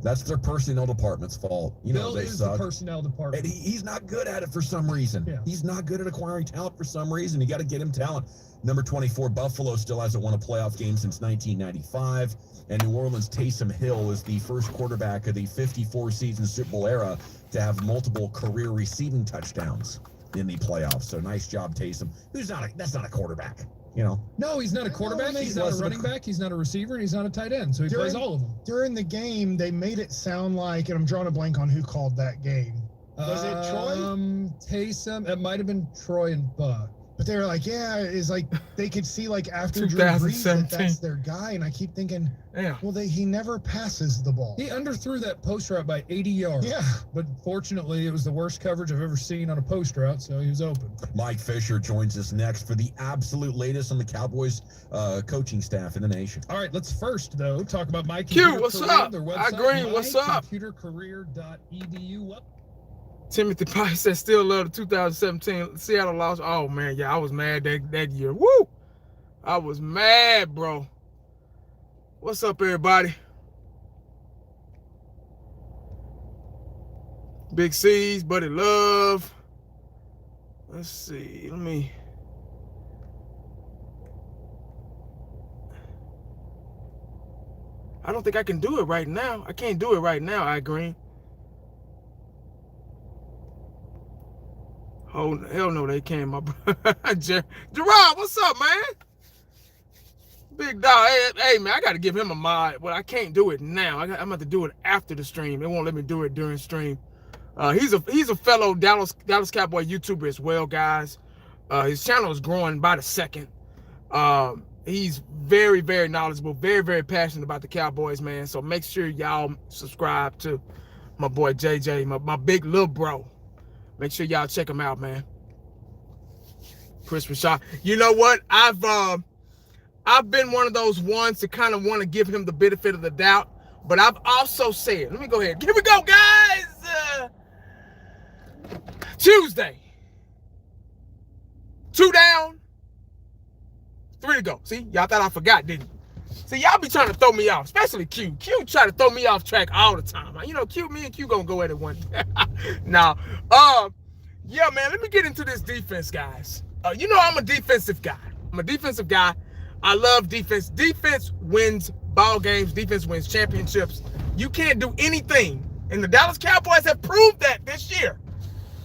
That's their personnel department's fault. You know, Bill they is suck. the personnel department. And he's not good at it for some reason. Yeah. He's not good at acquiring talent for some reason. You got to get him talent. Number 24, Buffalo still hasn't won a playoff game since 1995. And New Orleans, Taysom Hill is the first quarterback of the 54-season Super Bowl era to have multiple career receiving touchdowns in the playoffs. So nice job, Taysom. That's not a quarterback, you know? No, he's not a quarterback. He's not a running back. He's not a receiver. And he's not a tight end. So he plays all of them. During the game, they made it sound like, and I'm drawing a blank on who called that game. Was it Troy? Taysom. It might have been Troy and Buck. But they were like, yeah, it's like they could see like after Drew 2017. Brees that's their guy. And I keep thinking, well, he never passes the ball. He underthrew that post route by 80 yards. Yeah. But fortunately, it was the worst coverage I've ever seen on a post route, so he was open. Mike Fisher joins us next for the absolute latest on the Cowboys coaching staff in the nation. All right, let's first, though, talk about My Q, Computer what's Career, up? their I website, agree, what's up? mycomputercareer.edu. What? Timothy Pye said still love the 2017 Seattle loss. Oh, man, yeah, I was mad that year. Woo! I was mad, bro. What's up, everybody? Big C's, Buddy Love. Let's see, I don't think I can do it right now. I can't do it right now, I agree. Oh, hell no, they can't, my brother. Gerard, what's up, man? Big dog. Hey, man, I got to give him a mod. Well, I can't do it now. I'm going to do it after the stream. They won't let me do it during stream. He's a fellow Dallas Cowboy YouTuber as well, guys. His channel is growing by the second. He's very, very knowledgeable, very, very passionate about the Cowboys, man. So make sure y'all subscribe to my boy JJ, my big little bro. Make sure y'all check him out, man. Chris Rashad. You know what? I've been one of those ones to kind of want to give him the benefit of the doubt, but I've also said, let me go ahead. Here we go, guys. Tuesday. 2 down, 3 to go. See, y'all thought I forgot, didn't you? See, y'all be trying to throw me off, especially Q. Q try to throw me off track all the time. You know, me and Q gonna go at it one day. Now, yeah, man, let me get into this defense, guys. You know I'm a defensive guy. I love defense. Defense wins ball games. Defense wins championships. You can't do anything, and the Dallas Cowboys have proved that this year.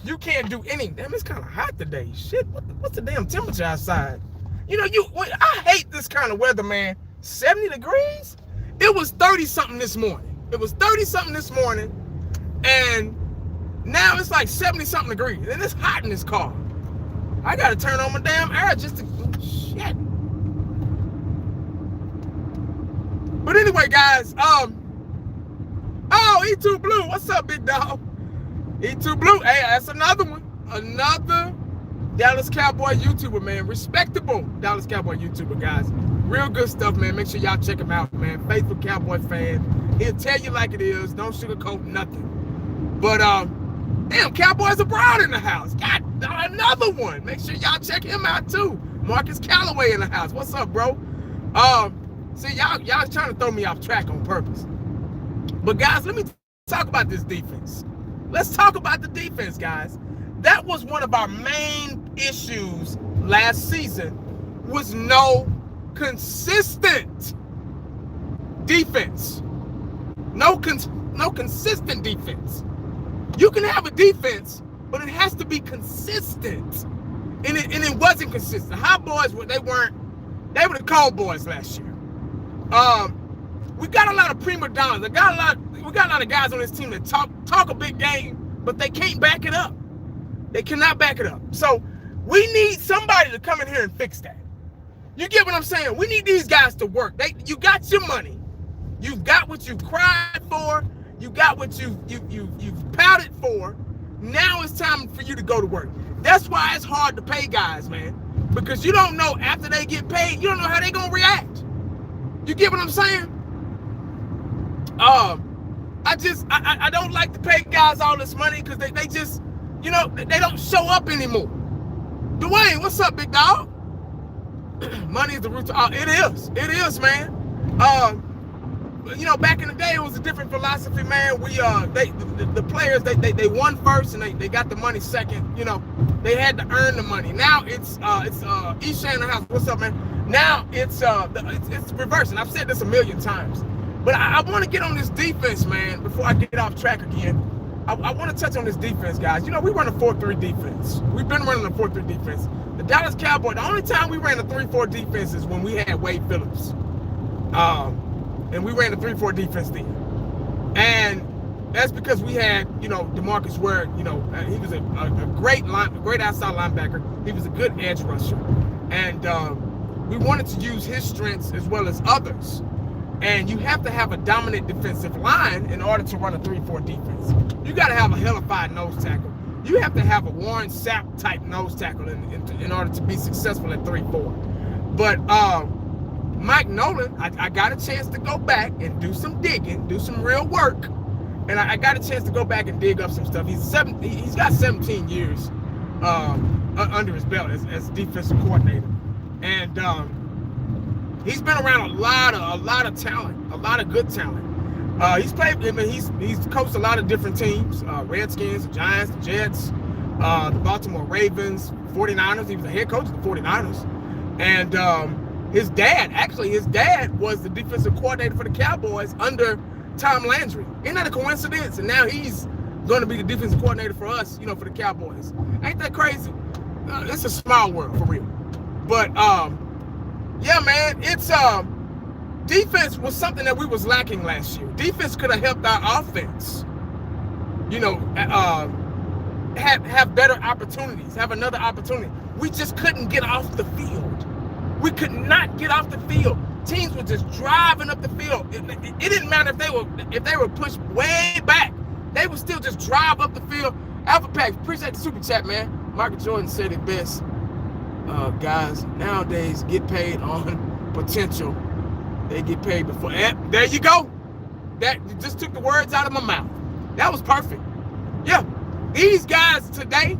You can't do anything. Damn, it's kind of hot today. Shit, what's the damn temperature outside? You know, I hate this kind of weather, man. 70 degrees? It was 30-something this morning. And now it's like 70-something degrees. And it's hot in this car. I got to turn on my damn air just to... Shit. But anyway, guys, oh, E2 Blue. What's up, big dog? E2 Blue. Hey, that's another one. Another Dallas Cowboy YouTuber, man. Respectable Dallas Cowboy YouTuber, guys. Real good stuff, man. Make sure y'all check him out, man. Faithful Cowboy fan. He'll tell you like it is. Don't sugarcoat nothing. But, damn, Cowboys abroad in the house. Got another one. Make sure y'all check him out, too. Marcus Callaway in the house. What's up, bro? See, y'all trying to throw me off track on purpose. But, guys, let me talk about this defense. Let's talk about the defense, guys. That was one of our main issues last season, was no consistent defense. No consistent defense. You can have a defense, but it has to be consistent. And it wasn't consistent. The Hot Boys, they were the Cold Boys last year. We got a lot of prima donnas. We got a lot of guys on this team that talk a big game, but they can't back it up. They cannot back it up. So we need somebody to come in here and fix that. You get what I'm saying? We need these guys to work. You got your money. You've got what you cried for. You got what you've pouted for. Now it's time for you to go to work. That's why it's hard to pay guys, man. Because you don't know after they get paid, you don't know how they're going to react. You get what I'm saying? I don't like to pay guys all this money because they just, you know, they don't show up anymore. Dwayne, what's up, big dog? Money is the root of all. It is, man. you know, back in the day, it was a different philosophy, man. We the players they won first and they got the money second. You know, they had to earn the money. Now it's Isha in the house. What's up, man? Now it's reverse, and I've said this a million times. But I want to get on this defense, man. Before I get off track again, I want to touch on this defense, guys. You know, we run a 4-3 defense. We've been running a 4-3 defense. The Dallas Cowboys. The only time we ran a 3-4 defense is when we had Wade Phillips. And we ran a 3-4 defense then. And that's because we had, you know, DeMarcus Ware, you know, he was a great outside linebacker. He was a good edge rusher. And we wanted to use his strengths as well as others. And you have to have a dominant defensive line in order to run a 3-4 defense. You got to have a hellified nose tackle. You have to have a Warren Sapp type nose tackle in order to be successful at 3-4. But Mike Nolan, I got a chance to go back and do some digging, do some real work. And I got a chance to go back and dig up some stuff. He's got 17 years under his belt as defensive coordinator. And he's been around a lot of talent, a lot of good talent. He's played. I mean, he's coached a lot of different teams: Redskins, the Giants, the Jets, the Baltimore Ravens, 49ers. He was the head coach of the 49ers, and his dad was the defensive coordinator for the Cowboys under Tom Landry. Isn't that a coincidence? And now he's going to be the defensive coordinator for us, you know, for the Cowboys. Ain't that crazy? It's a small world for real. But yeah, man, it's defense was something that we was lacking last year. Defense could have helped our offense, you know, have better opportunities, have another opportunity. We just couldn't get off the field. We could not get off the field. Teams were just driving up the field. It didn't matter if they were pushed way back. They would still just drive up the field. Alpha Pack, appreciate the super chat, man. Michael Jordan said it best. Guys nowadays get paid on potential. They get paid before. There you go. That you just took the words out of my mouth. That was perfect. Yeah, these guys today,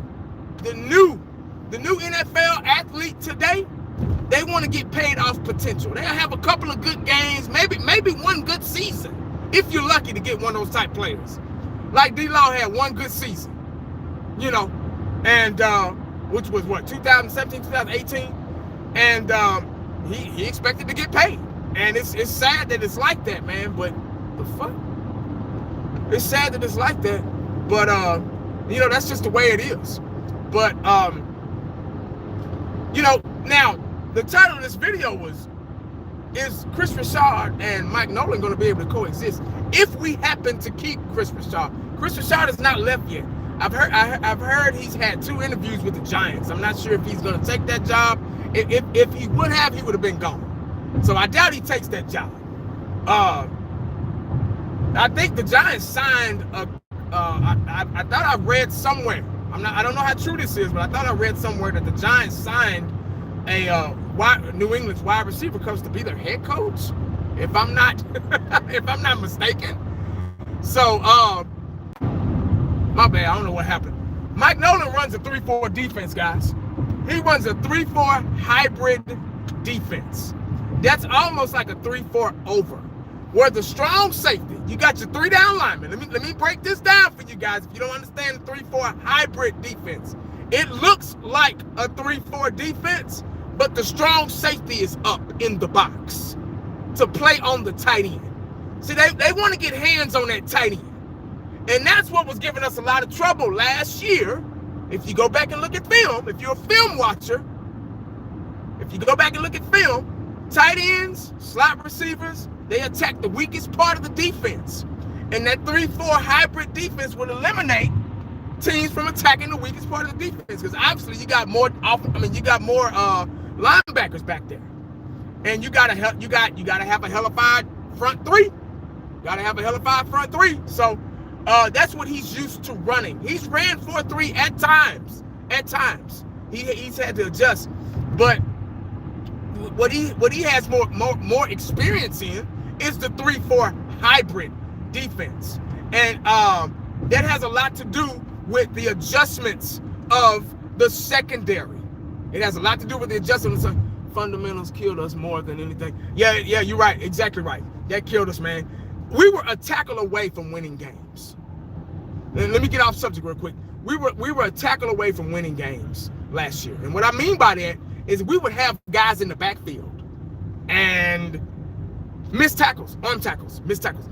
the new NFL athlete today, they want to get paid off potential. They'll have a couple of good games, maybe one good season, if you're lucky to get one of those type players. Like D-Law had one good season, you know, and which was what, 2017, 2018, and he expected to get paid. And it's sad that it's like that, man. But the fuck, it's sad that it's like that. But you know, that's just the way it is. But you know, now the title of this video is Kris Richard and Mike Nolan going to be able to coexist if we happen to keep Kris Richard? Kris Richard is not left yet. I've heard he's had 2 interviews with the Giants. I'm not sure if he's going to take that job. If he would have been gone. So I doubt he takes that job. I think the Giants signed I thought I read somewhere. I don't know how true this is, but I thought I read somewhere that the Giants signed a New England's wide receiver coach to be their head coach, if I'm not mistaken. So my bad, I don't know what happened. Mike Nolan runs a 3-4 defense, guys. He runs a 3-4 hybrid defense. That's almost like a 3-4 over, where the strong safety, you got your 3 down linemen. Let me break this down for you guys if you don't understand the 3-4 hybrid defense. It looks like a 3-4 defense, but the strong safety is up in the box to play on the tight end. See, they want to get hands on that tight end. And that's what was giving us a lot of trouble last year. If you go back and look at film, if you're a film watcher, if you go back and look at film, tight ends, slot receivers, they attack the weakest part of the defense. And that 3-4 hybrid defense would eliminate teams from attacking the weakest part of the defense. Because obviously you got more linebackers back there. And you gotta have a hellified front 3. You gotta have a hellified front 3. So that's what he's used to running. He's ran 4-3 at times. He's had to adjust. But what he has more experience in is the 3-4 hybrid defense. And that has a lot to do with the adjustments of the secondary. It has a lot to do with the adjustments fundamentals killed us more than anything. Yeah, you're right. Exactly right. That killed us, man. We were a tackle away from winning games. And let me get off subject real quick. We were a tackle away from winning games last year. And what I mean by that is we would have guys in the backfield and missed tackles, arm tackles, missed tackles.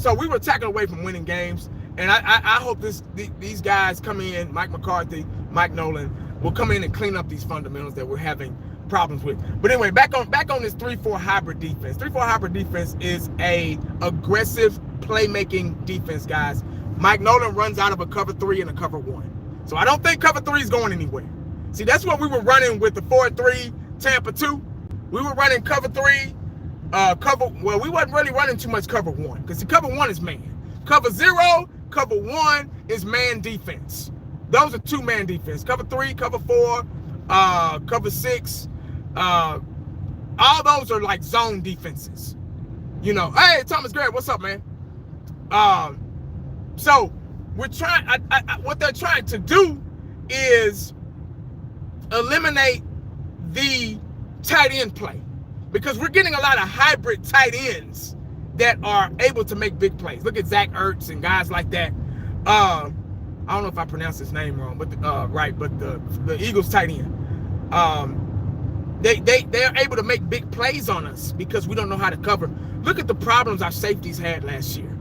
So we were a tackle away from winning games. And I hope these guys come in, Mike McCarthy, Mike Nolan, will come in and clean up these fundamentals that we're having problems with. But anyway, back on this 3-4 hybrid defense. 3-4 hybrid defense is a aggressive playmaking defense, guys. Mike Nolan runs out of a cover 3 and a cover 1. So I don't think cover 3 is going anywhere. See, that's what we were running with the 4-3 Tampa 2. We were running cover 3, well, we wasn't really running too much cover 1 because the cover 1 is man. Cover 0, cover 1 is man defense. Those are 2-man defense. Cover 3, cover 4, cover 6, all those are like zone defenses. You know, hey, Thomas Gray, what's up, man? So we're trying, what they're trying to do is eliminate the tight end play because we're getting a lot of hybrid tight ends that are able to make big plays. Look at Zach Ertz and guys like that. I don't know if I pronounced his name wrong, but right, but the Eagles tight end. They're able to make big plays on us because we don't know how to cover. Look at the problems our safeties had last year.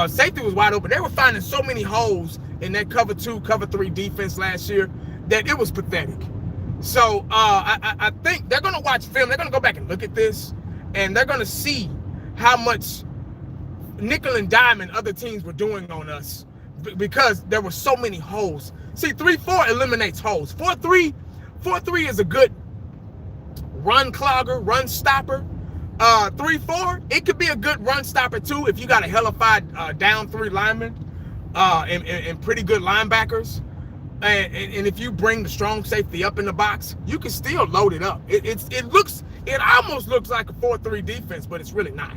Safety was wide open. They were finding so many holes in that cover 2, cover 3 defense last year that it was pathetic. So I think they're going to watch film. They're going to go back and look at this, and they're going to see how much nickel and dime other teams were doing on us because there were so many holes. See, 3-4 eliminates holes. 4-3 is a good run clogger, run stopper. 3-4, it could be a good run stopper too if you got a hellified down 3 linemen and pretty good linebackers. And if you bring the strong safety up in the box, you can still load it up. It almost looks like a 4-3 defense, but it's really not.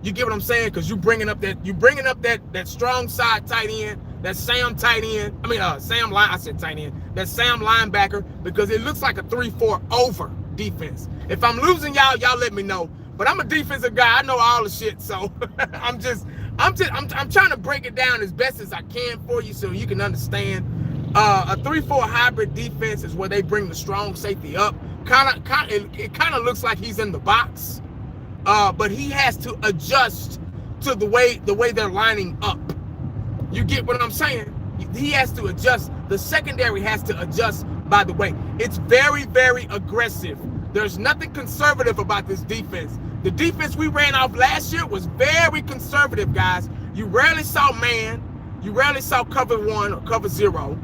You get what I'm saying? Because you're bringing up that strong side tight end, that Sam tight end. I mean, I said tight end. That Sam linebacker, because it looks like a 3-4 over defense. If I'm losing y'all let me know. But I'm a defensive guy. I know all the shit. So I'm trying to break it down as best as I can for you so you can understand. A 3-4 hybrid defense is where they bring the strong safety up. It kind of looks like he's in the box. But he has to adjust to the way they're lining up. You get what I'm saying? He has to adjust. The secondary has to adjust, by the way. It's very, very aggressive. There's nothing conservative about this defense. The defense we ran off last year was very conservative, guys. You rarely saw man. You rarely saw cover 1 or cover 0.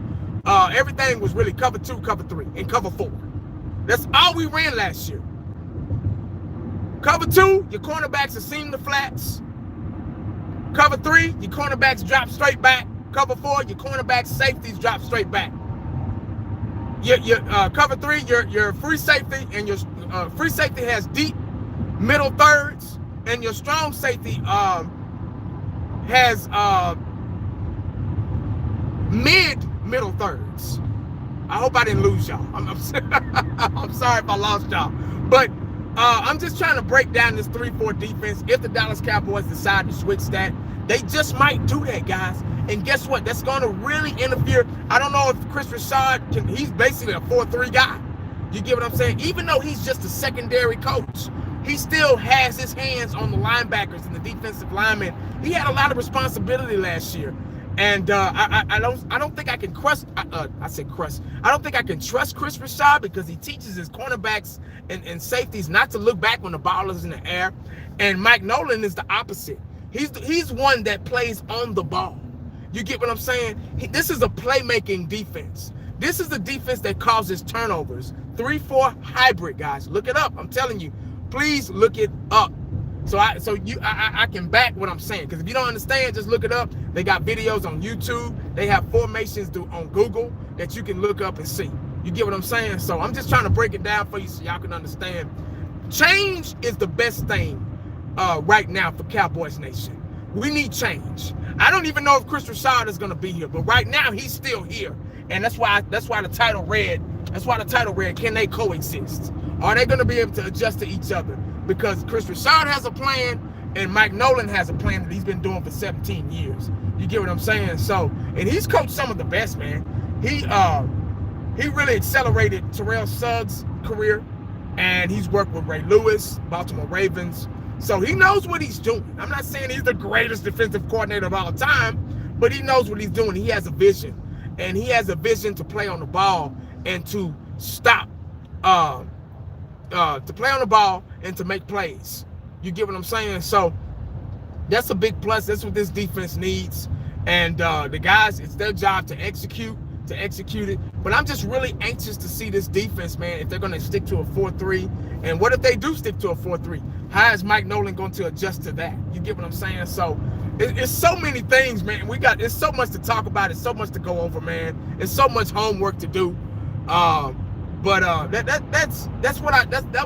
Everything was really cover 2, cover 3, and cover 4. That's all we ran last year. Cover 2, your cornerbacks are seam the flats. Cover 3, your cornerbacks drop straight back. Cover 4, your cornerbacks safeties drop straight back. Your cover 3, your free safety, and your free safety has deep middle thirds, and your strong safety has middle thirds. I hope I didn't lose y'all. I'm sorry if I lost y'all, but I'm just trying to break down this 3-4 defense. If the Dallas Cowboys decide to switch that, they just might do that, guys. And guess what? That's going to really interfere. I don't know if Chris Rashad he's basically a 4-3 guy. You get what I'm saying? Even though he's just a secondary coach, he still has his hands on the linebackers and the defensive linemen. He had a lot of responsibility last year. And I don't think I can trust. I don't think I can trust Chris Rashad because he teaches his cornerbacks and safeties not to look back when the ball is in the air. And Mike Nolan is the opposite. He's one that plays on the ball. You get what I'm saying? This is a playmaking defense. This is the defense that causes turnovers. 3-4 hybrid, guys. Look it up. I'm telling you. Please look it up. So I can back what I'm saying. Because if you don't understand, just look it up. They got videos on YouTube. They have formations on Google that you can look up and see. You get what I'm saying? So I'm just trying to break it down for you so y'all can understand. Change is the best thing right now for Cowboys Nation. We need change. I don't even know if Chris Rashad is going to be here, but right now he's still here, and that's why the title read. That's why the title read. Can they coexist? Are they going to be able to adjust to each other? Because Kris Richard has a plan and Mike Nolan has a plan that he's been doing for 17 years. You get what I'm saying? So, and he's coached some of the best, man. He really accelerated Terrell Suggs' career, and he's worked with Ray Lewis, Baltimore Ravens. So he knows what he's doing. I'm not saying he's the greatest defensive coordinator of all time, but he knows what he's doing. He has a vision, and he has a vision to play on the ball and to stop, to play on the ball and to make plays. You get what I'm saying? So that's a big plus. That's what this defense needs. And the guys, it's their job to execute it. But I'm just really anxious to see this defense, man, if they're going to stick to a 4-3. And what if they do stick to a 4-3? How is Mike Nolan going to adjust to that? You get what I'm saying? So it's so many things, man. It's so much to talk about. It's so much to go over, man. It's so much homework to do. That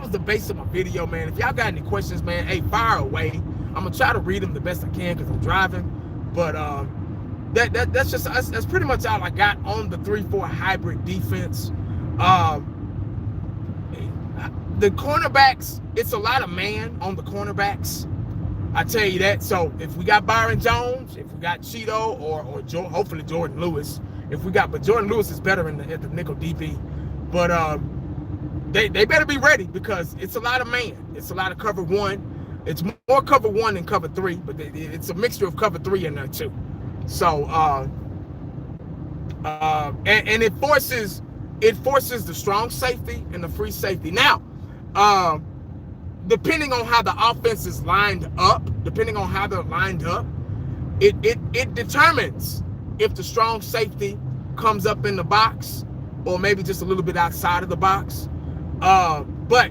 was the base of my video, man. If y'all got any questions, man, hey, fire away. I'm gonna try to read them the best I can because I'm driving. But that's pretty much all I got on the 3-4 hybrid defense. The cornerbacks, it's a lot of man on the cornerbacks. I tell you that. So if we got Byron Jones, if we got Cheeto or hopefully Jordan Lewis, but Jordan Lewis is better at the nickel DB. But they better be ready because it's a lot of man. It's a lot of cover one. It's more cover one than cover three, but it's a mixture of cover three in there too. So and it forces the strong safety and the free safety. Now, depending on how the offense is lined up, it determines if the strong safety comes up in the box or maybe just a little bit outside of the box. But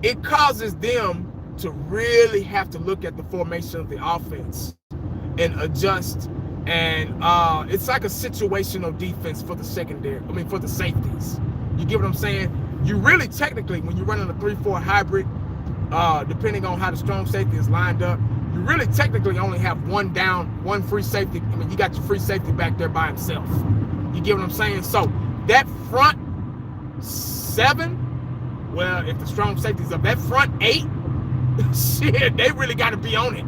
it causes them to really have to look at the formation of the offense and adjust. And it's like a situational defense for the for the safeties. You get what I'm saying? You really technically, when you're running a 3-4 hybrid, depending on how the strong safety is lined up, you really technically only have one down, one free safety. I mean, you got your free safety back there by himself. You get what I'm saying? So that front 7, well, if the strong safety's up, that front 8, shit, they really got to be on it.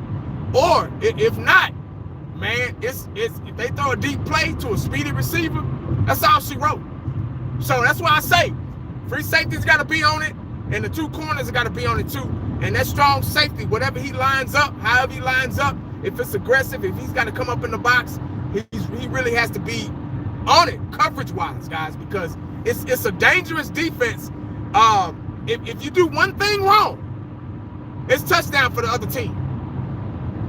Or if not, man, it's if they throw a deep play to a speedy receiver, that's all she wrote. So that's why I say free safety's got to be on it, and the 2 corners got to be on it too. And that strong safety, whatever he lines up, however he lines up, if it's aggressive, if he's got to come up in the box, he really has to be on it coverage-wise, guys, because it's a dangerous defense. If you do one thing wrong, it's touchdown for the other team.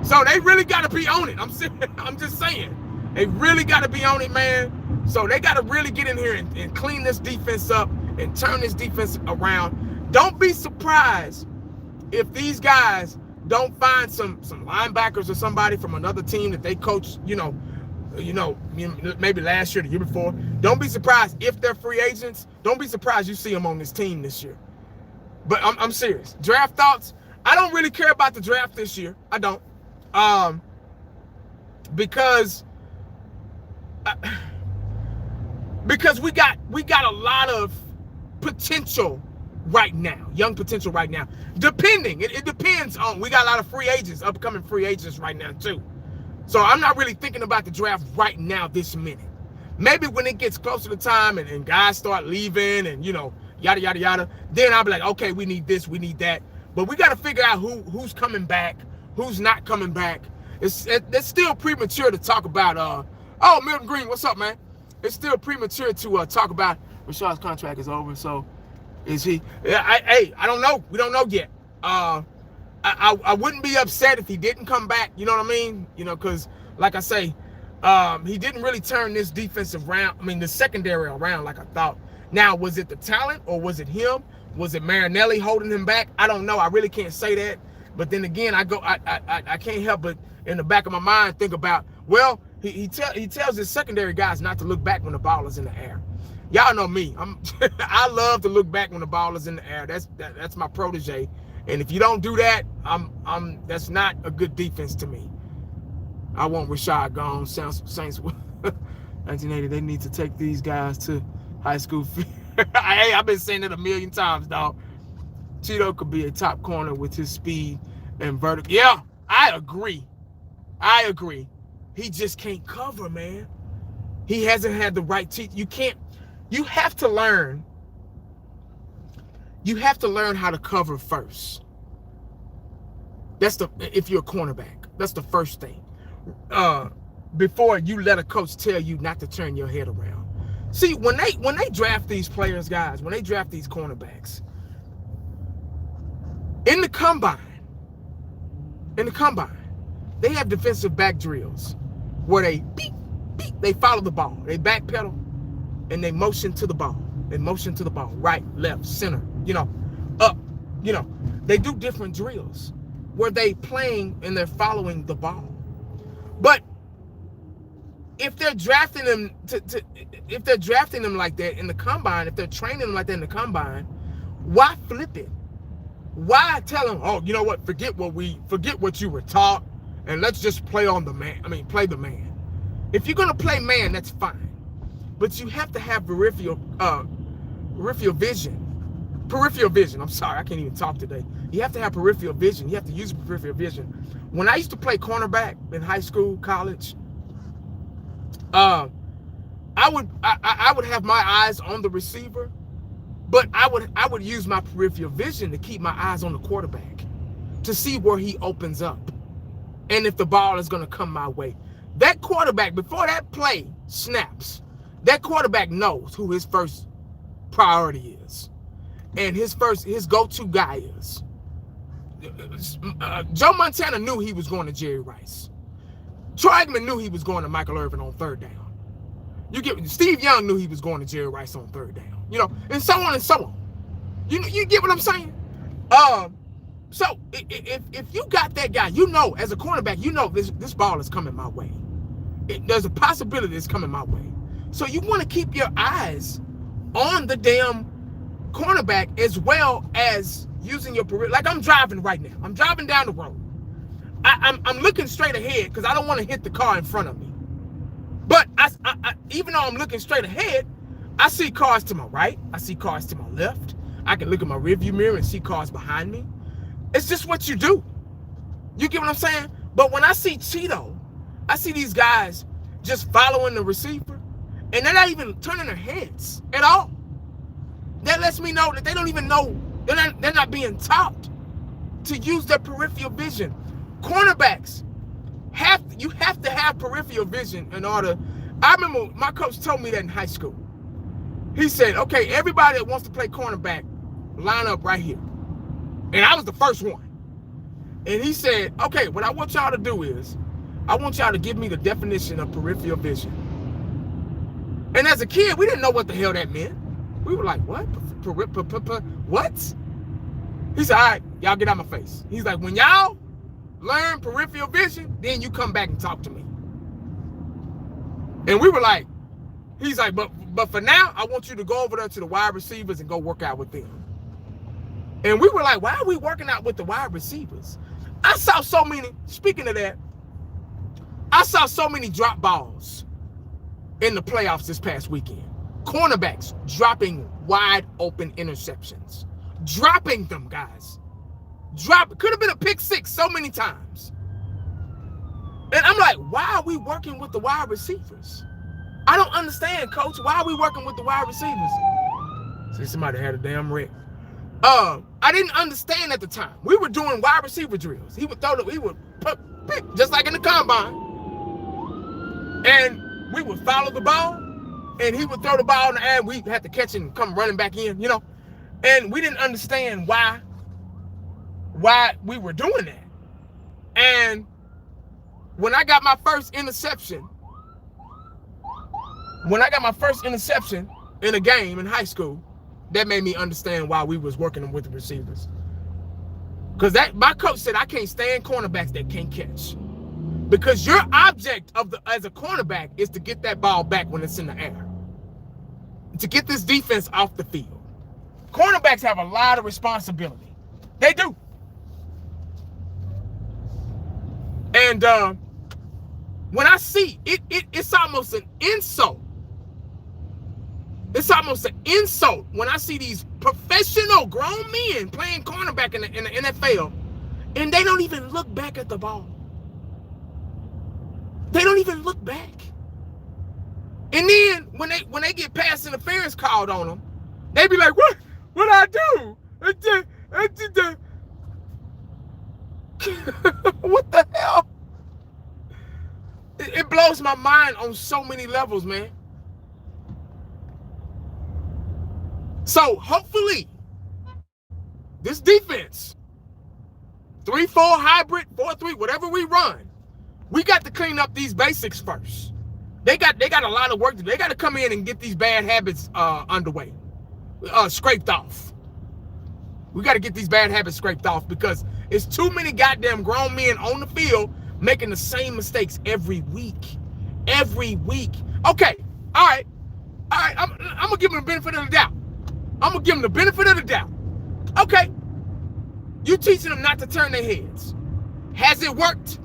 So they really got to be on it. I'm just saying. They really got to be on it, man. So they got to really get in here and clean this defense up and turn this defense around. Don't be surprised if these guys don't find some linebackers or somebody from another team that they coach, maybe last year, the year before. Don't be surprised if they're free agents. Don't be surprised you see them on this team this year. But I'm serious. Draft thoughts. I don't really care about the draft this year. I don't. Because we got a lot of potential right now, young potential right now. It depends on, we got a lot of free agents, upcoming free agents right now too. So I'm not really thinking about the draft right now this minute. Maybe when it gets closer to time and guys start leaving and, yada, yada, yada, then I'll be like, okay, we need this, we need that. But we got to figure out who's coming back, who's not coming back. It's still premature to talk about, Milton Green, what's up, man? It's still premature to talk about Rashad's contract is over, so is he? I don't know. We don't know yet. I wouldn't be upset if he didn't come back, you know what I mean? Because, like I say, he didn't really turn this defensive round, the secondary around like I thought. Now, was it the talent or was it him? Was it Marinelli holding him back? I don't know. I really can't say that. But then again, I can't help but in the back of my mind think about, well, he tells his secondary guys not to look back when the ball is in the air. Y'all know me. I love to look back when the ball is in the air. That's my protege. And if you don't do that, that's not a good defense to me. I want Rashad gone. Saints 1980. They need to take these guys to high school. Hey, I've been saying it a million times, dog. Tito could be a top corner with his speed and vertical. Yeah, I agree. He just can't cover, man. He hasn't had the right teeth. You have to learn. You have to learn how to cover first. If you're a cornerback, that's the first thing. Before you let a coach tell you not to turn your head around. See, when they draft these players, guys, when they draft these cornerbacks, in the combine, they have defensive back drills where they beep, beep, they follow the ball, they backpedal, and they motion to the ball. They motion to the ball, right, left, center, up, They do different drills where they playing and they're following the ball. But if they're drafting them like that in the combine, if they're training them like that in the combine, why flip it? Why tell them, oh, you know what? Forget what you were taught, and let's just play on the man. Play the man. If you're gonna play man, that's fine, but you have to have peripheral vision. I'm sorry, I can't even talk today. You have to have peripheral vision. You have to use peripheral vision. When I used to play cornerback in high school, college, I would have my eyes on the receiver, but I would use my peripheral vision to keep my eyes on the quarterback to see where he opens up and if the ball is going to come my way. That quarterback, before that play snaps, that quarterback knows who his first priority is and his go-to guy is. Joe Montana knew he was going to Jerry Rice. Troy Aikman knew he was going to Michael Irvin on third down. Steve Young knew he was going to Jerry Rice on third down. And so on and so on. You get what I'm saying? So if you got that guy, as a cornerback, this ball is coming my way. There's a possibility it's coming my way. So you want to keep your eyes on the damn cornerback as well as using your peripheral. Like I'm driving right now. I'm driving down the road. I'm looking straight ahead because I don't want to hit the car in front of me. But I even though I'm looking straight ahead, I see cars to my right. I see cars to my left. I can look at my rearview mirror and see cars behind me. It's just what you do. You get what I'm saying? But when I see Tito, I see these guys just following the receiver, and they're not even turning their heads at all. That lets me know that they don't even know. They're not being taught to use their peripheral vision. Cornerbacks you have to have peripheral vision in order. I remember my coach told me that in high school. He said, okay, everybody that wants to play cornerback, line up right here. And I was the first one. And he said, okay, what I want y'all to do is, I want y'all to give me the definition of peripheral vision. And as a kid, we didn't know what the hell that meant. We were like, what? What? He said, all right, y'all get out my face. He's like, when y'all learn peripheral vision, then you come back and talk to me. And we were like, he's like, but for now, I want you to go over there to the wide receivers and go work out with them. And we were like, why are we working out with the wide receivers? I saw so many, speaking of that, I saw so many drop balls in the playoffs this past weekend. Cornerbacks dropping wide open interceptions. Dropping them, guys. Could have been a pick six so many times. And I'm like, why are we working with the wide receivers? I don't understand, coach. Why are we working with the wide receivers? See, somebody had a damn wreck. I didn't understand at the time. We were doing wide receiver drills. He would pick, just like in the combine. And we would follow the ball, and he would throw the ball in the air, and we had to catch it and come running back in, And we didn't understand why we were doing that. And when I got my first interception in a game in high school, that made me understand why we was working with the receivers. Because my coach said I can't stand cornerbacks that can't catch. Because your object as a cornerback is to get that ball back when it's in the air. To get this defense off the field. Cornerbacks have a lot of responsibility. They do. And when I see it, it's almost an insult It's almost an insult when I see these professional grown men playing cornerback in the NFL, and they don't even look back at the ball. They don't even look back. And then when they get pass interference called on them, they be like, "What I do? What the hell?" It blows my mind on so many levels, man. So hopefully, this defense, 3-4 hybrid, 4-3, whatever we run, we got to clean up these basics first. They got a lot of work to do. They got to come in and get these bad habits underway, scraped off. We got to get these bad habits scraped off because it's too many goddamn grown men on the field making the same mistakes every week. Every week. Okay, all right. I'm going to give them the benefit of the doubt. Okay, you teaching them not to turn their heads. Has it worked?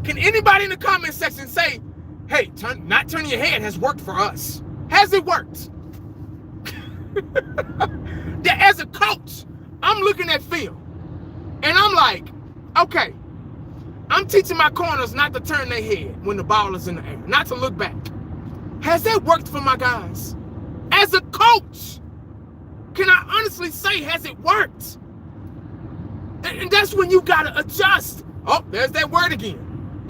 Can anybody in the comment section say, "Hey, not turning your head has worked for us"? Has it worked? As a coach, I'm looking at film, and I'm like, okay, I'm teaching my corners not to turn their head when the ball is in the air, not to look back. Has that worked for my guys? As a coach, can I honestly say, has it worked? And that's when you gotta adjust. Oh, there's that word again.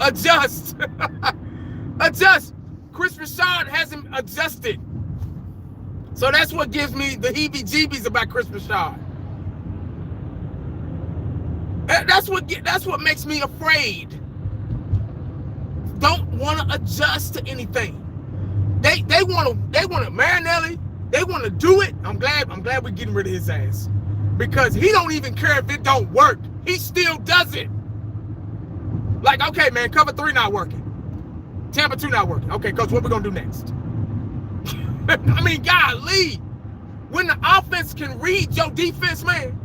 Adjust. Adjust. Kris Richard hasn't adjusted. So that's what gives me the heebie-jeebies about Kris Richard. That's what makes me afraid. Don't want to adjust to anything. They want to Marinelli. They want to do it. I'm glad we're getting rid of his ass, because he don't even care if it don't work. He still does it. Like, okay, man, cover 3 not working. Tampa 2 not working. Okay, coach, what we gonna do next? I mean, golly, when the offense can read your defense, man,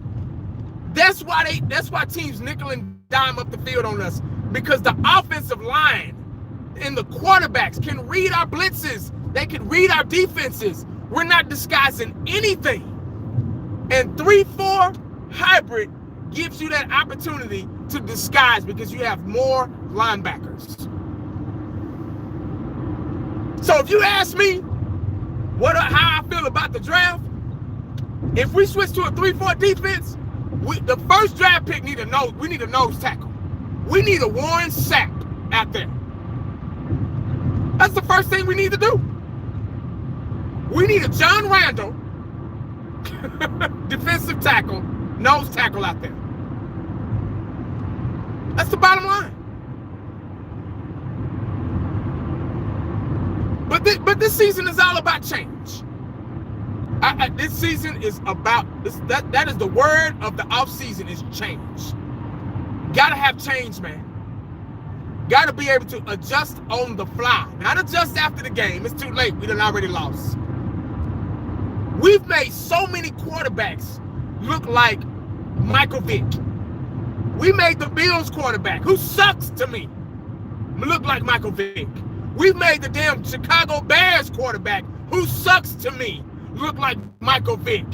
that's why teams nickel and dime up the field on us, because the offensive line and the quarterbacks can read our blitzes. They can read our defenses. We're not disguising anything. And 3-4 hybrid gives you that opportunity to disguise because you have more linebackers. So if you ask me how I feel about the draft, if we switch to a 3-4 defense, the first draft pick we need a nose tackle. We need a Warren Sapp out there. That's the first thing we need to do. We need a John Randall defensive tackle, nose tackle out there. That's the bottom line. But this season is all about change. This season is about this. That is the word of the off season is change. Gotta have change, man. Gotta be able to adjust on the fly. Not adjust after the game. It's too late. We done already lost. We've made so many quarterbacks look like Michael Vick. We made the Bills quarterback, who sucks to me, look like Michael Vick. We've made the damn Chicago Bears quarterback, who sucks to me, look like Michael Vick.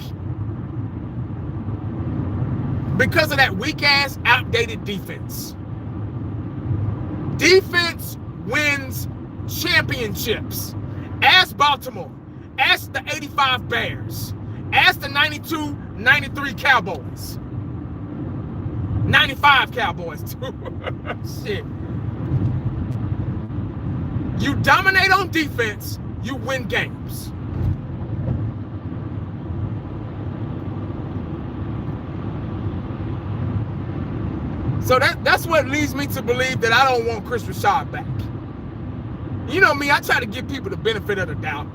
Because of that weak-ass, outdated defense. Defense wins championships. Ask Baltimore. Ask the 85 Bears. Ask the 92-93 Cowboys. 95 Cowboys, too. Shit. You dominate on defense, you win games. So that's what leads me to believe that I don't want Kris Richard back. You know me, I try to give people the benefit of the doubt.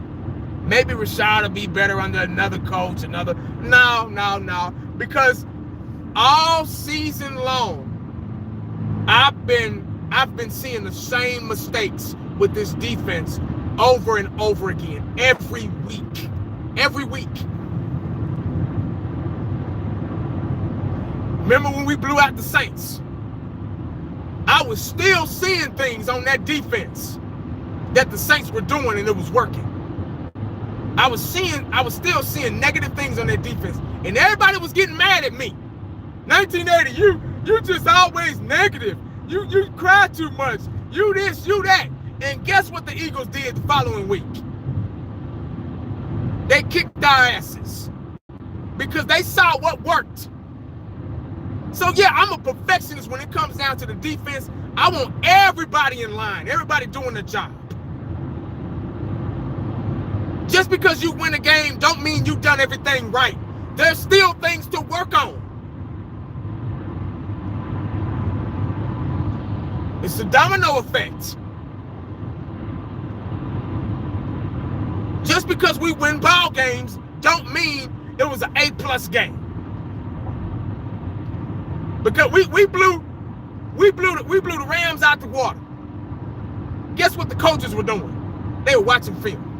Maybe Richard will be better under another coach, No. Because all season long, I've been seeing the same mistakes with this defense over and over again, every week. Every week. Remember when we blew out the Saints? I was still seeing things on that defense that the Saints were doing, and it was working. I was still seeing negative things on their defense, and everybody was getting mad at me. 1980, you just always negative. You cry too much. You this, you that. And guess what the Eagles did the following week? They kicked our asses because they saw what worked. So yeah, I'm a perfectionist when it comes down to the defense. I want everybody in line, everybody doing their job. Just because you win a game don't mean you've done everything right. There's still things to work on. It's a domino effect. Just because we win ball games don't mean it was an A+ game. Because we blew the Rams out the water. Guess what the coaches were doing? They were watching film.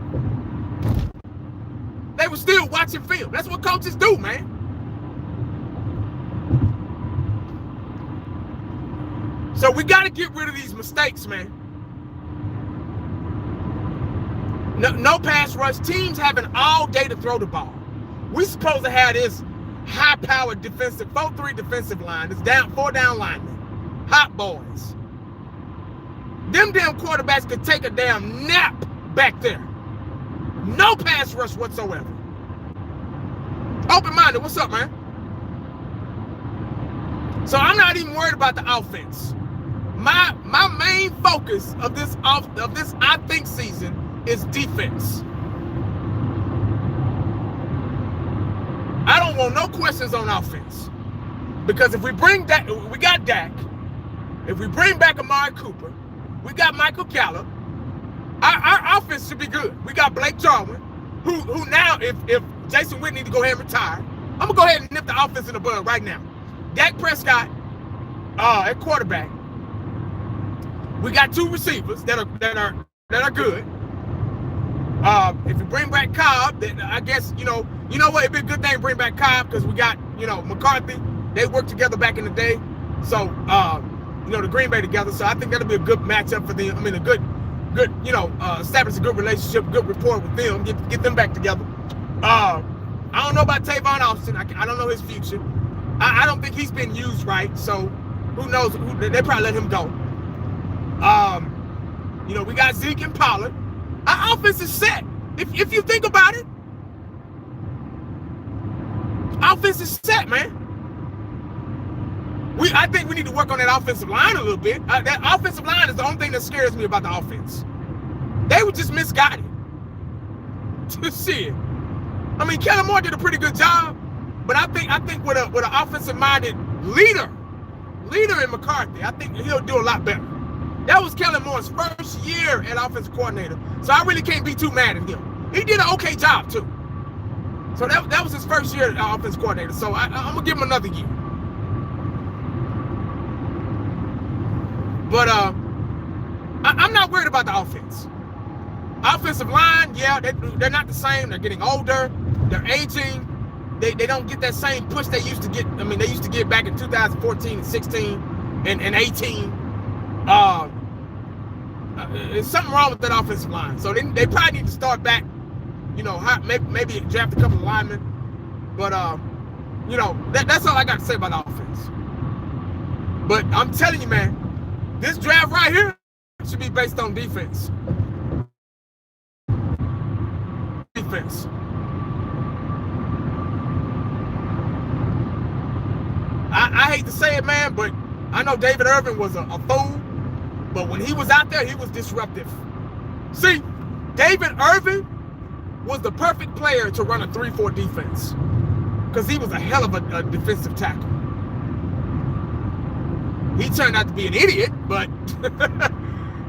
They were still watching film. That's what coaches do, man. So we got to get rid of these mistakes, man. No pass rush. Teams having all day to throw the ball. We supposed to have this high-powered defensive 4-3 defensive line. It's down 4 down linemen, hot boys. Them damn quarterbacks could take a damn nap back there. No pass rush whatsoever. Open-minded. What's up, man? So I'm not even worried about the offense. My main focus of this I think season is defense. I don't want no questions on offense. Because if we bring Dak, we got Dak. If we bring back Amari Cooper, we got Michael Gallup. Our offense should be good. We got Blake Jarwin, who now, if Jason Witten needs to go ahead and retire, I'm gonna go ahead and nip the offense in the bud right now. Dak Prescott at quarterback. We got 2 receivers that are good. If you bring back Cobb, then I guess you know what, it'd be a good thing to bring back Cobb because we got McCarthy. They worked together back in the day, so the Green Bay together. So I think that'll be a good matchup for them. I mean, a good establish a good relationship, good rapport with them. Get them back together. I don't know about Tavon Austin. I don't know his future. I don't think he's been used right. So who knows? They probably let him go. We got Zeke and Pollard. Our offense is set. If you think about it, offense is set, man. I think we need to work on that offensive line a little bit. That offensive line is the only thing that scares me about the offense. They were just misguided. Shit. I mean, Kellen Moore did a pretty good job, but I think with an offensive-minded leader in McCarthy, I think he'll do a lot better. That was Kellen Moore's first year at offensive coordinator, so I really can't be too mad at him. He did an okay job too. So that was his first year at offensive coordinator. So I'm gonna give him another year. But I'm not worried about the offense. Offensive line, yeah, they're not the same. They're getting older. They're aging. They don't get that same push they used to get. I mean, they used to get back in 2014 and 16 and 18. There's something wrong with that offensive line. So they probably need to start back, maybe draft a couple of linemen. But, that's all I got to say about the offense. But I'm telling you, man, this draft right here should be based on defense. Defense. I hate to say it, man, but I know David Irvin was a fool. But when he was out there, he was disruptive. See, David Irvin was the perfect player to run a 3-4 defense because he was a hell of a defensive tackle. He turned out to be an idiot, but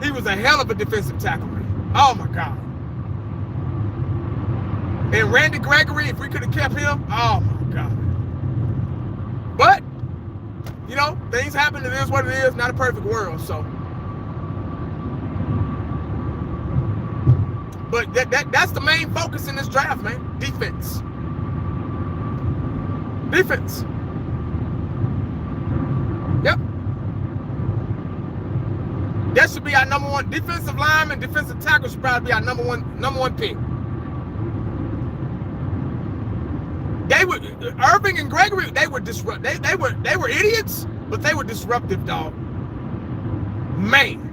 he was a hell of a defensive tackle. Oh, my God. And Randy Gregory, if we could have kept him, oh, my God. But, things happen. It is what it is. Not a perfect world, so. But that's the main focus in this draft, man. Defense. Defense. Yep. That should be our number one. Defensive lineman, defensive tackle should probably be our number one pick. Irving and Gregory, they were idiots, but they were disruptive, dog. Man.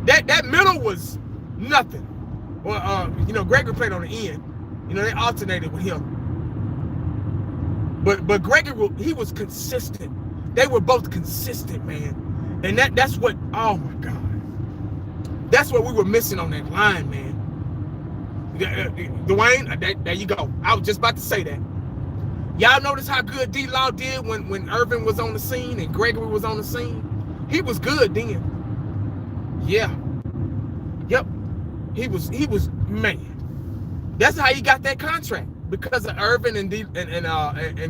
That middle was nothing. Well, Gregory played on the end. They alternated with him. But Gregory, he was consistent. They were both consistent, man. And that's what, oh my God. That's what we were missing on that line, man. Dwayne, there you go. I was just about to say that. Y'all notice how good D-Law did when Irvin was on the scene and Gregory was on the scene? He was good then. Yeah. Yep. He was man. That's how he got that contract, because of Irvin and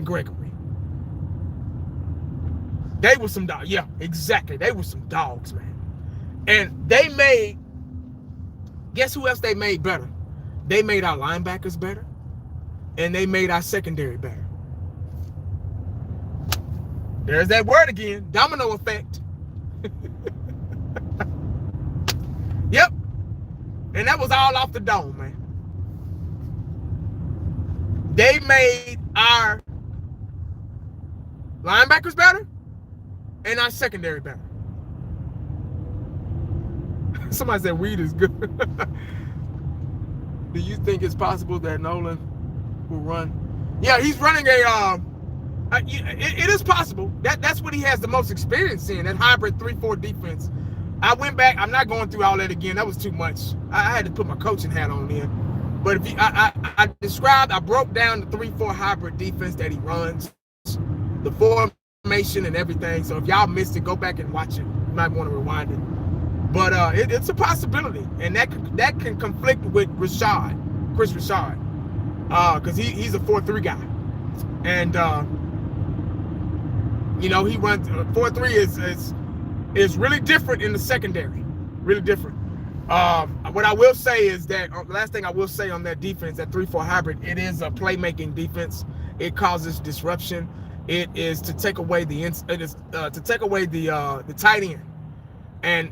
Gregory. They were some dogs. Yeah, exactly. They were some dogs, man. And they made, guess who else they made better? They made our linebackers better, and they made our secondary better. There's that word again, domino effect. Yep. And that was all off the dome, man. They made our linebackers better and our secondary better. Somebody said weed is good. Do you think it's possible that Nolan will run? Yeah, he's running it is possible. That's what he has the most experience in, that hybrid 3-4 defense. I went back. I'm not going through all that again. That was too much. I had to put my coaching hat on then. But if I broke down the 3-4 hybrid defense that he runs, the formation and everything. So if y'all missed it, go back and watch it. You might want to rewind it. But it's a possibility, and that can conflict with Kris Richard, because he's a 4-3 guy, and he runs 4-3 is really different in the secondary, really different. What I will say is that last thing I will say on that defense, that 3-4 hybrid, it is a playmaking defense. It causes disruption. It is to take away the tight end. And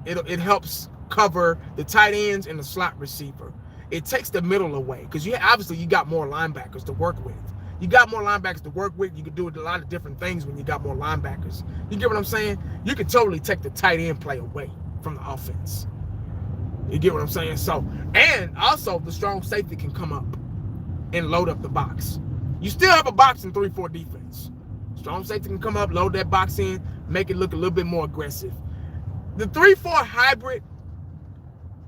it helps cover the tight ends and the slot receiver. It takes the middle away, because you got more linebackers to work with. You got more linebackers to work with. You can do a lot of different things when you got more linebackers. You get what I'm saying? You can totally take the tight end play away from the offense. You get what I'm saying? So, and also the strong safety can come up and load up the box. You still have a box in 3-4 defense. Strong safety can come up, load that box in, make it look a little bit more aggressive. The 3-4 hybrid,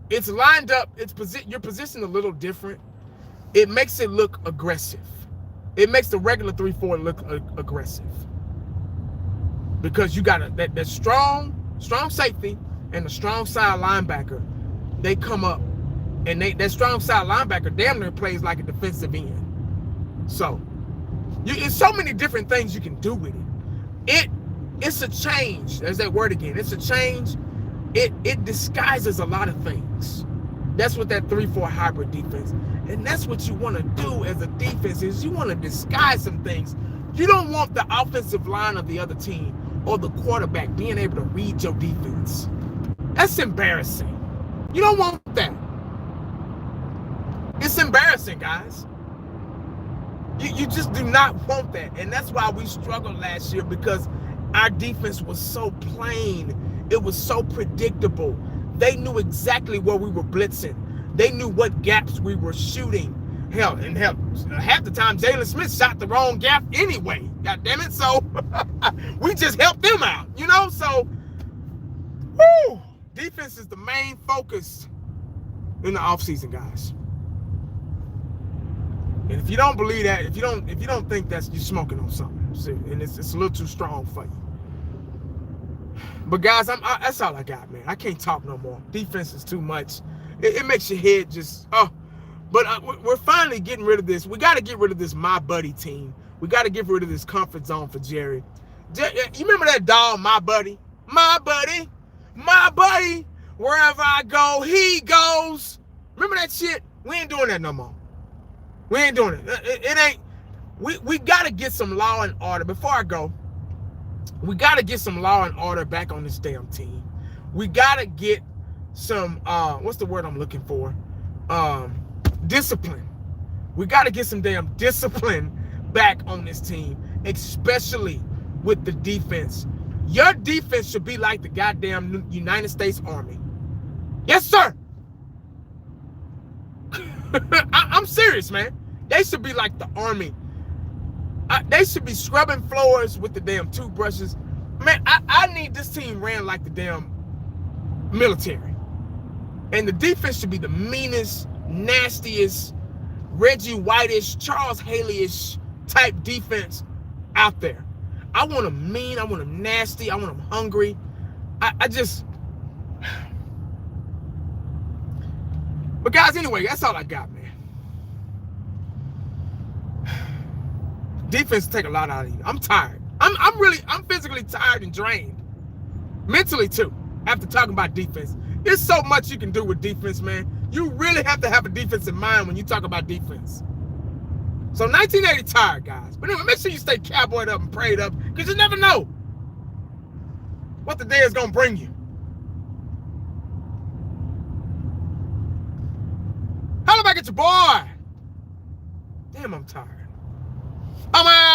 it's lined up, you're positioned a little different. It makes it look aggressive. It makes the regular 3-4 look aggressive, because you got that strong safety and the strong side linebacker. They come up, and that strong side linebacker damn near plays like a defensive end. So it's so many different things you can do with it. It's a change. There's that word again. It's a change. It disguises a lot of things. That's what that 3-4 hybrid defense, and that's what you want to do as a defense, is you want to disguise some things. You don't want the offensive line of the other team or the quarterback being able to read your defense. That's embarrassing. You don't want that. It's embarrassing, guys. You just do not want that. And that's why we struggled last year, because our defense was so plain. It was so predictable. They knew exactly where we were blitzing. They knew what gaps we were shooting. Hell, half the time Jalen Smith shot the wrong gap anyway. God damn it. So we just helped them out, So, whoo, defense is the main focus in the offseason, guys. And if you don't believe that, if you don't think that's, you're smoking on something, and it's a little too strong for you. But guys, that's all I got, man. I can't talk no more. Defense is too much. It makes your head just But we're finally getting rid of this. We got to get rid of this my buddy team. We got to get rid of this comfort zone for Jerry. You remember that dog, my buddy? My buddy, my buddy. Wherever I go, he goes. Remember that shit? We ain't doing that no more. We ain't doing it. It ain't. We got to get some law and order. Before I go, we got to get some law and order back on this damn team. We got to get some, what's the word I'm looking for? Discipline. We got to get some damn discipline back on this team, especially with the defense. Your defense should be like the goddamn United States Army. Yes, sir. I'm serious, man. They should be like the Army. They should be scrubbing floors with the damn toothbrushes. Man, I need this team ran like the damn military. And the defense should be the meanest, nastiest, Reggie White-ish, Charles Haley-ish type defense out there. I want them mean. I want them nasty. I want them hungry. I just... But guys, anyway, that's all I got, man. Defense take a lot out of you. I'm tired. I'm physically tired and drained. Mentally too, after talking about defense. There's so much you can do with defense, man. You really have to have a defense in mind when you talk about defense. So 1980 tired, guys. But anyway, make sure you stay cowboyed up and prayed up, because you never know what the day is going to bring you. Holla back at your boy. Damn, I'm tired. I'm out.